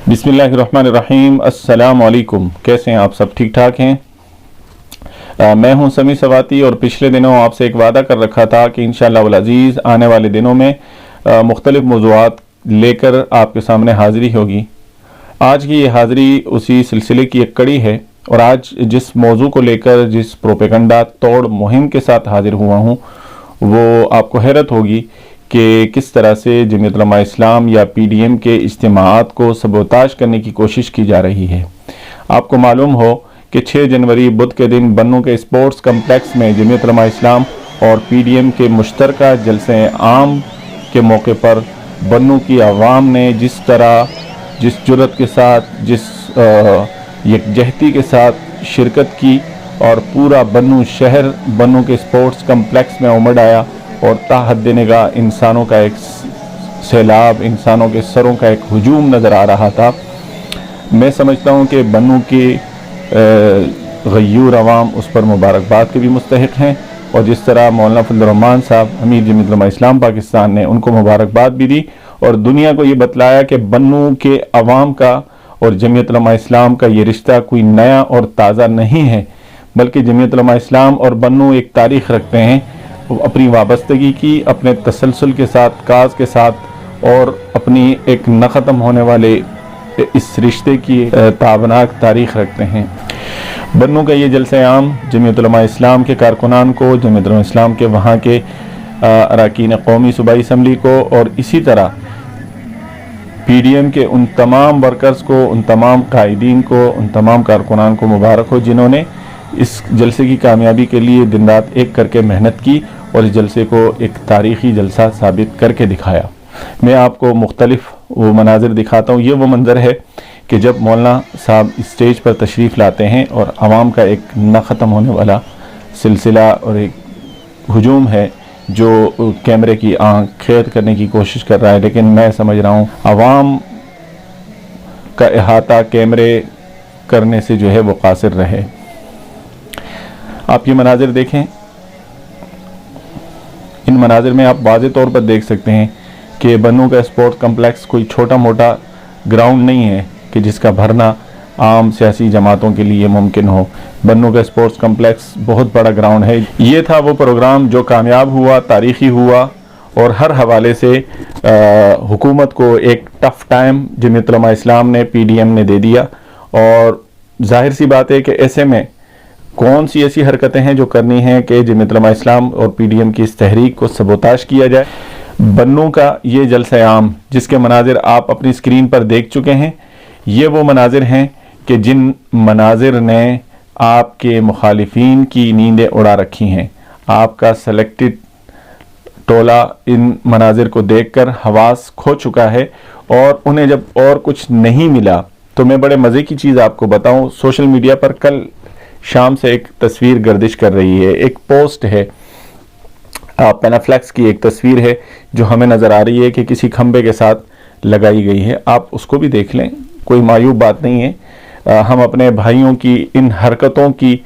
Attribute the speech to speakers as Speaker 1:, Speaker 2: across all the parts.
Speaker 1: बिस्मिल्लाहिर्रहमानिर्रहीम। अस्सलाम वालेकुम। कैसे हैं आप सब? ठीक ठाक हैं? मैं हूं समी सवाती और पिछले दिनों आपसे एक वादा कर रखा था कि इंशाअल्लाह वल अज़ीज़ आने वाले दिनों में मुख्तलिफ मौज़ूआत लेकर आपके सामने हाज़िरी होगी। आज की ये हाज़िरी उसी सिलसिले की एक कड़ी है और आज जिस मौजू को लेकर जिस प्रोपेगंडा तोड़ मुहिम के साथ हाजिर हुआ हूँ वो आपको हैरत होगी कि किस तरह से जमीयत उलमा इस्लाम या PDM के इज्तिमाआत को सबोताज करने की कोशिश की जा रही है। आपको मालूम हो कि 6 जनवरी बुध के दिन बन्नू के स्पोर्ट्स कम्प्लेक्स में जमीयत उलमा इस्लाम और PDM के मुश्तरका जलसे आम के मौके पर बन्नू की आवाम ने जिस तरह, जिस जुर्रत के साथ, जिस यकजहती के साथ शिरकत की और पूरा बन्नू शहर बन्नू के स्पोर्ट्स कम्प्लेक्स में उमड़ आया और ताहद निगाह इंसानों का एक सैलाब, इंसानों के सरों का एक हुजूम नज़र आ रहा था। मैं समझता हूँ कि बन्नू की गयूर अवाम उस पर मुबारकबाद के भी मुस्तहिक हैं और जिस तरह मौलाना फजल रहमान साहब अमीर जमीयत उलमा इस्लाम पाकिस्तान ने उनको मुबारकबाद भी दी और दुनिया को ये बतलाया कि बन्नू के अवाम का और जमीयत उलमा इस्लाम का ये रिश्ता कोई नया और ताज़ा नहीं है, बल्कि जमीयत उलमा इस्लाम और बन्नू एक तारीख़ रखते हैं अपनी वाबस्तगी की, अपने तसलसल के साथ, काज के साथ और अपनी एक न ख़त्म होने वाले इस रिश्ते की ताबनाक तारीख़ रखते हैं। बन्नू का ये जलसे आम जमीयत उलमा इस्लाम के कारकुनान को, जमीयत उलमा इस्लाम के वहाँ के अरकान कौमी सूबाई असम्बली को और इसी तरह PDM के उन तमाम वर्कर्स को, उन तमाम कायदीन को, उन तमाम कारकुनान को मुबारक हो जिन्होंने इस जलसे की कामयाबी के लिए दिन रात एक करके मेहनत की और इस जलसे को एक तारीख़ी जलसा साबित करके दिखाया। मैं आपको मुख्तलिफ वो मनाजिर दिखाता हूँ। ये वो मंज़र है कि जब मौलाना साहब स्टेज पर तशरीफ़ लाते हैं और आवाम का एक न ख़त्म होने वाला सिलसिला और एक हुजूम है जो कैमरे की आंख कैद करने की कोशिश कर रहा है, लेकिन मैं समझ रहा हूँ आवाम का अहाता कैमरे करने से जो है वो कासिर रहे। आप ये मनाजिर देखें, इन मनाजिर में आप वाज़े तौर पर देख सकते हैं कि बन्नू का स्पोर्ट्स कम्प्लेक्स कोई छोटा मोटा ग्राउंड नहीं है कि जिसका भरना आम सियासी जमातों के लिए मुमकिन हो। बन्नू का स्पोर्ट्स कम्प्लेक्स बहुत बड़ा ग्राउंड है। ये था वो प्रोग्राम जो कामयाब हुआ, तारीख़ी हुआ और हर हवाले से हुकूमत को एक टफ़ टाइम जमीयत उलमा इस्लाम ने, PDM ने दे दिया और जाहिर सी बात है कि ऐसे में कौन सी ऐसी हरकतें हैं जो करनी हैं कि जमीयत उलमा इस्लाम और PDM की इस तहरीक को सबोताश किया जाए। बन्नू का ये जलसा आम जिसके मनाजिर आप अपनी स्क्रीन पर देख चुके हैं, ये वो मनाजिर हैं कि जिन मनाजिर ने आपके मुखालिफिन की नींदें उड़ा रखी हैं। आपका सेलेक्टेड टोला इन मनाजिर को देखकर हवास खो चुका है और उन्हें जब और कुछ नहीं मिला तो मैं बड़े मज़े की चीज़ आपको बताऊं, सोशल मीडिया पर कल शाम से एक तस्वीर गर्दिश कर रही है, एक पोस्ट है, पेनाफ्लेक्स की एक तस्वीर है जो हमें नज़र आ रही है कि किसी खंबे के साथ लगाई गई है। आप उसको भी देख लें, कोई मायूब बात नहीं है। हम अपने भाइयों की इन हरकतों की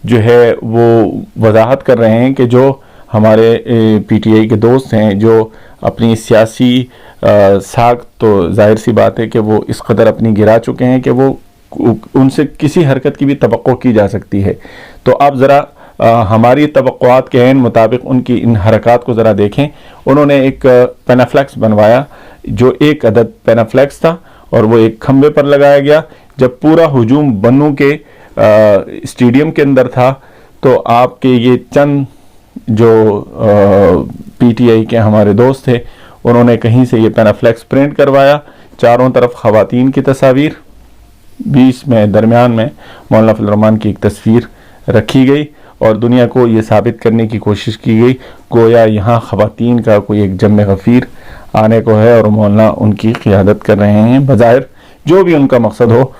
Speaker 1: जो है वो वजाहत कर रहे हैं कि जो हमारे PTI के दोस्त हैं जो अपनी सियासी साख तो जाहिर सी बात है कि वो इस कदर अपनी गिरा चुके हैं कि वो उनसे किसी हरकत की भी तवक्को की जा सकती है। तो आप ज़रा हमारी तवक्कुआत के ऐन मुताबिक उनकी इन हरकत को ज़रा देखें। उन्होंने एक पेनाफ्लेक्स बनवाया जो एक अदद पेनाफ्लेक्स था और वो एक खंबे पर लगाया गया। जब पूरा हुजूम बन्नू के स्टेडियम के अंदर था तो आपके ये चंद जो PTI के हमारे दोस्त थे उन्होंने कहीं से ये पेनाफ्लेक्स प्रिंट करवाया। चारों तरफ ख़वातीन की तस्वीर, बीच में दरमियान में मौलाना फजल रहमान की एक तस्वीर रखी गई और दुनिया को ये साबित करने की कोशिश की गई गोया यहाँ ख़वातीन का कोई एक जम गफ़ीर आने को है और मौलाना उनकी क़ियादत कर रहे हैं। बज़ाहिर जो भी उनका मकसद हो,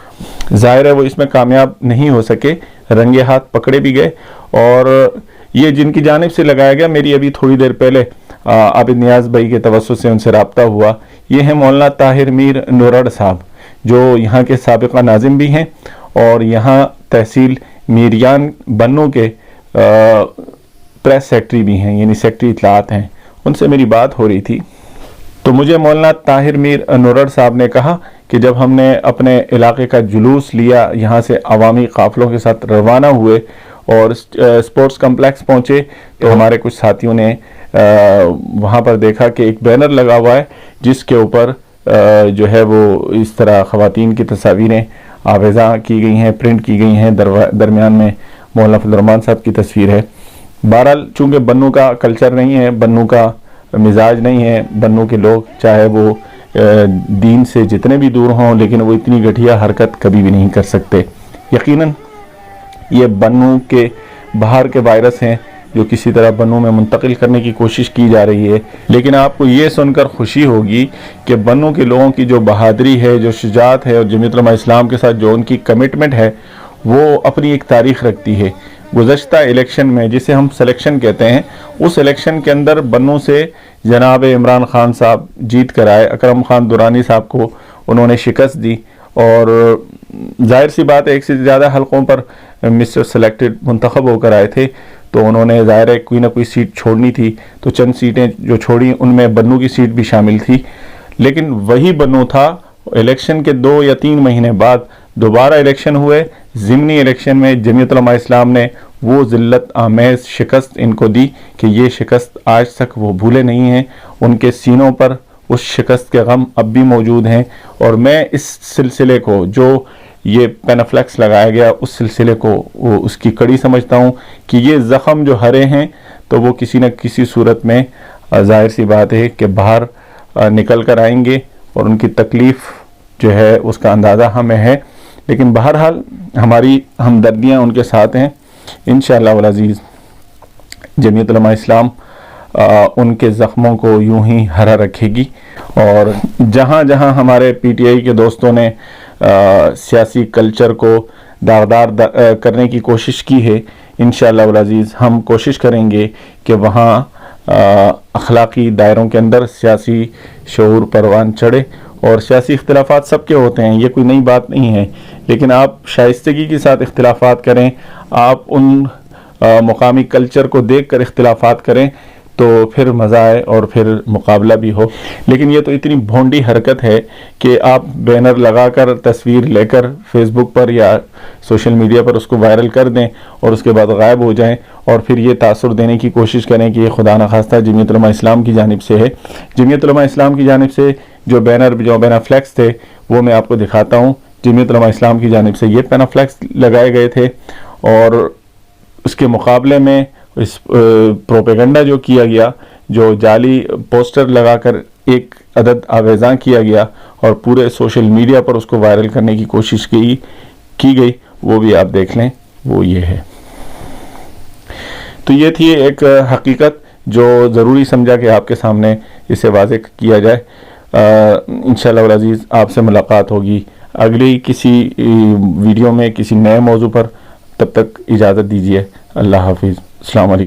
Speaker 1: ज़ाहिर है वो इसमें कामयाब नहीं हो सके, रंगे हाथ पकड़े भी गए। और ये जिनकी जानिब से लगाया गया, मेरी अभी थोड़ी देर पहले आबिद नियाज़ भाई के तवस्सुत से उनसे रब्ता हुआ, ये है मौलाना ताहिर मीर नूरड़ साहब जो यहाँ के साबिक़ा नाज़िम भी हैं और यहाँ तहसील मीरियान बन्नू के प्रेस सेक्रेटरी भी हैं, यानी सेक्रेटरी इत्तलात हैं। उनसे मेरी बात हो रही थी तो मुझे मौलाना ताहिर मीर नूरड़ साहब ने कहा کہ جب ہم نے اپنے علاقے کا جلوس لیا، یہاں سے عوامی قافلوں کے ساتھ روانہ ہوئے اور اسپورٹس کمپلیکس پہنچے، تو ہمارے کچھ ساتھیوں نے وہاں پر دیکھا کہ ایک بینر لگا ہوا ہے جس کے اوپر جو ہے وہ اس طرح خواتین کی تصاویریں آویزاں کی گئی ہیں، پرنٹ کی گئی ہیں، درمیان میں مولانا فضل الرحمان صاحب کی تصویر ہے۔ بہرحال چونکہ بنوں کا کلچر نہیں ہے، بنوں کا مزاج نہیں ہے، بنوں کے لوگ چاہے وہ دین سے جتنے بھی دور ہوں لیکن وہ اتنی گھٹیا حرکت کبھی بھی نہیں کر سکتے۔ یقیناً یہ بنوں کے باہر کے وائرس ہیں جو کسی طرح بنوں میں منتقل کرنے کی کوشش کی جا رہی ہے، لیکن آپ کو یہ سن کر خوشی ہوگی کہ بنوں کے لوگوں کی جو بہادری ہے، جو شجاعت ہے اور جمعیت علماء اسلام کے ساتھ جو ان کی کمٹمنٹ ہے وہ اپنی ایک تاریخ رکھتی ہے۔ گزشتہ الیکشن میں جسے ہم سلیکشن کہتے ہیں، اس الیکشن کے اندر بنوں سے جناب عمران خان صاحب جیت کر آئے، اکرم خان درانی صاحب کو انہوں نے شکست دی، اور ظاہر سی بات ہے ایک سے زیادہ حلقوں پر مسٹر سلیکٹڈ منتخب ہو کر آئے تھے، تو انہوں نے ظاہر ہے کوئی نہ کوئی سیٹ چھوڑنی تھی، تو چند سیٹیں جو چھوڑی ان میں بنوں کی سیٹ بھی شامل تھی، لیکن وہی بنوں تھا الیکشن کے 2 یا 3 مہینے بعد دوبارہ الیکشن ہوئے، ضمنی الیکشن میں جمعیت علماء اسلام نے وہ ذلت آمیز شکست ان کو دی کہ یہ شکست آج تک وہ بھولے نہیں ہیں، ان کے سینوں پر اس شکست کے غم اب بھی موجود ہیں، اور میں اس سلسلے کو جو یہ پینافلیکس لگایا گیا اس سلسلے کو اس کی کڑی سمجھتا ہوں کہ یہ زخم جو ہرے ہیں تو وہ کسی نہ کسی صورت میں ظاہر سی بات ہے کہ باہر نکل کر آئیں گے، اور ان کی تکلیف جو ہے اس کا اندازہ ہمیں ہے، لیکن بہرحال ہماری ہمدردیاں ان کے ساتھ ہیں۔ انشاءاللہ والعزیز جمعیت علماء اسلام ان کے زخموں کو یوں ہی ہرا رکھے گی، اور جہاں جہاں ہمارے پی ٹی آئی کے دوستوں نے سیاسی کلچر کو داغدار کرنے کی کوشش کی ہے، انشاءاللہ والعزیز ہم کوشش کریں گے کہ وہاں اخلاقی دائروں کے اندر سیاسی شعور پروان چڑھے، اور سیاسی اختلافات سب کے ہوتے ہیں، یہ کوئی نئی بات نہیں ہے، لیکن آپ شائستگی کے ساتھ اختلافات کریں، آپ ان مقامی کلچر کو دیکھ کر اختلافات کریں تو پھر مزہ آئے اور پھر مقابلہ بھی ہو۔ لیکن یہ تو اتنی بھونڈی حرکت ہے کہ آپ بینر لگا کر تصویر لے کر فیس بک پر یا سوشل میڈیا پر اس کو وائرل کر دیں اور اس کے بعد غائب ہو جائیں، اور پھر یہ تاثر دینے کی کوشش کریں کہ یہ خدا نخواستہ جمعیت علماء اسلام کی جانب سے ہے۔ جمعیت علماء اسلام کی جانب سے جو بینافلیکس تھے وہ میں آپ کو دکھاتا ہوں۔ جمعیت علماء اسلام کی جانب سے یہ بینافلیکس لگائے گئے تھے، اور اس کے مقابلے میں اس پروپیگنڈا جو کیا گیا، جو جعلی پوسٹر لگا کر ایک عدد آویزاں کیا گیا اور پورے سوشل میڈیا پر اس کو وائرل کرنے کی کوشش کی گئی، وہ بھی آپ دیکھ لیں، وہ یہ ہے۔ تو یہ تھی ایک حقیقت جو ضروری سمجھا کہ آپ کے سامنے اسے واضح کیا جائے۔ انشاءاللہ والعزیز آپ سے ملاقات ہوگی اگلی کسی ویڈیو میں کسی نئے موضوع پر، تب تک اجازت دیجیے، اللہ حافظ، السلام علیکم۔